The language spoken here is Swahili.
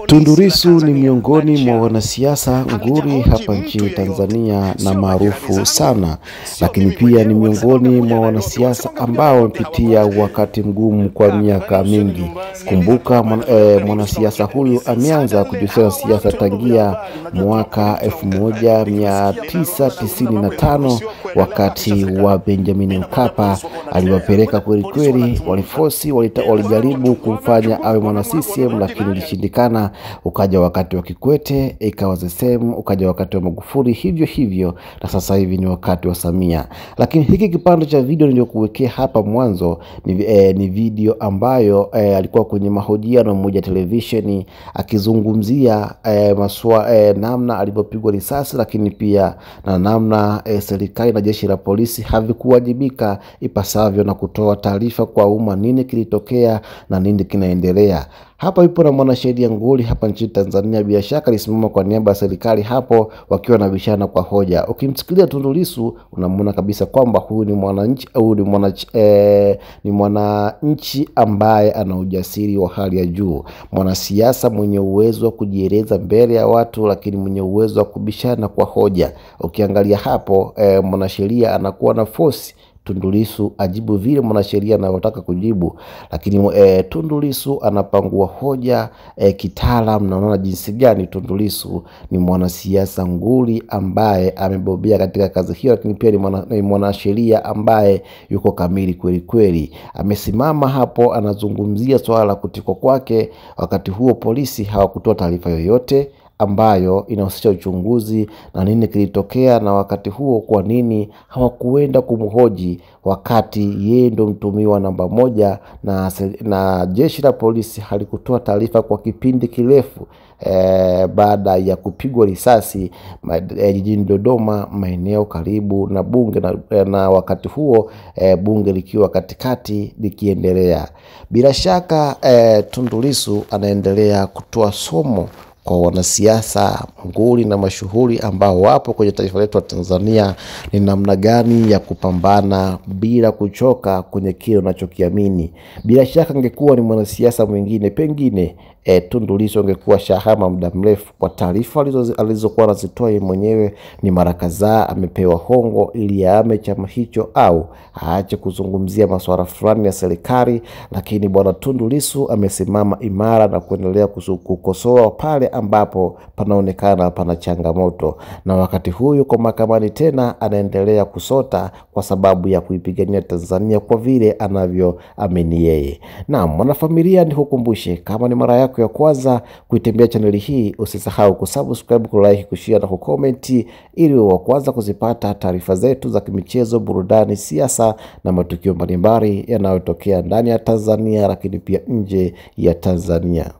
Tundu Lissu ni miongoni mwa wanasiasa nguli hapa nchini Tanzania na maarufu sana, lakini pia ni miongoni mwa wanasiasa ambao wamepitia wakati mgumu kwa miaka mingi. Kumbuka mwanasiasa huyu ameanza kujihusisha siasa tangia mwaka 1995 wakati wa Benjamin Mkapa aliwapeleka kweli, walijaribu kumfanya awe mwana CCM lakini ilishindikana. Ukaja wakati wa Kikwete ikawa same, ukaja wakati wa Magufuli hivyo, na sasa hivi ni wakati wa Samia. Lakini hiki kipande cha video niliyokuwekea hapa mwanzo ni video ambayo alikuwa kwenye mahojiano moja televisheni akizungumzia namna alipopigwa risasi, lakini pia na namna serikali na jeshi la polisi havikuwajibika ipasavyo na kutoa taarifa kwa umma nini kilitokea na nini kinaendelea. Hapa ipo na mwanasheria nguli hapa nchini Tanzania, bila shaka alisimama kwa niaba ya serikali hapo wakiwa na bishana kwa hoja. Ukimsikilia Tundu Lissu unamuona kabisa kwamba huyu ni mwananchi au ni mwananchi ambaye ana ujasiri wa hali ya juu, mwanasiasa mwenye uwezo wa kujieleza mbele ya watu, lakini mwenye uwezo wa kubishana kwa hoja. Ukiangalia hapo mwanasheria anakuwa na force Tundu Lissu ajibu vile mwanasheria anayotaka kujibu, lakini Tundu Lissu anapangua hoja kitaalamu, na unaona jinsi gani Tundu Lissu ni mwanasiasa nguli ambaye amebobea katika kazi hiyo, lakini pia ni mwanasheria ambaye yuko kamili kweli. Amesimama hapo anazungumzia swala la kutikwa kwake. Wakati huo polisi hawakutoa taarifa yoyote ambayo inahusisha uchunguzi na nini kilitokea, na wakati huo kwa nini hawakuenda kumhoji wakati yeye ndo mtumiwa namba moja na jeshi la polisi halikutoa taarifa kwa kipindi kirefu baada ya kupigwa risasi jijini Dodoma, maeneo karibu na bunge na wakati huo bunge likiwa katikati likiendelea. Bila shaka Tundu Lissu anaendelea kutoa somo kwa wanasiasa nguli na mashuhuri ambao wapo kwenye taifa letu la Tanzania ni namna gani ya kupambana bila kuchoka kwenye kile unachokiamini. Bila shaka angekuwa ni mwanasiasa mwingine, pengine Tundu Lissu angekuwa shahama muda mrefu. Kwa taarifa alizokuwa anazitoa yeye mwenyewe ni mara kadhaa amepewa hongo ili aame chama hicho au aache kuzungumzia masuala fulani ya serikali, lakini bwana Tundu Lissu amesimama imara na kuendelea kukosoa pale ambapo panaonekana pana changamoto, na wakati huyu kwa mahakamani tena anaendelea kusota kwa sababu ya kuipigania Tanzania kwa vile anavyoamini yeye. Na mwanafamilia, nikukumbushe, kama ni mara yako ya kwanza kuitembea channel hii, usisahau kusubscribe, kulike, kushare na kucomment ili wa kwanza kuzipata taarifa zetu za kimichezo, burudani, siasa na matukio mbalimbali yanayotokea ndani ya Tanzania lakini pia nje ya Tanzania.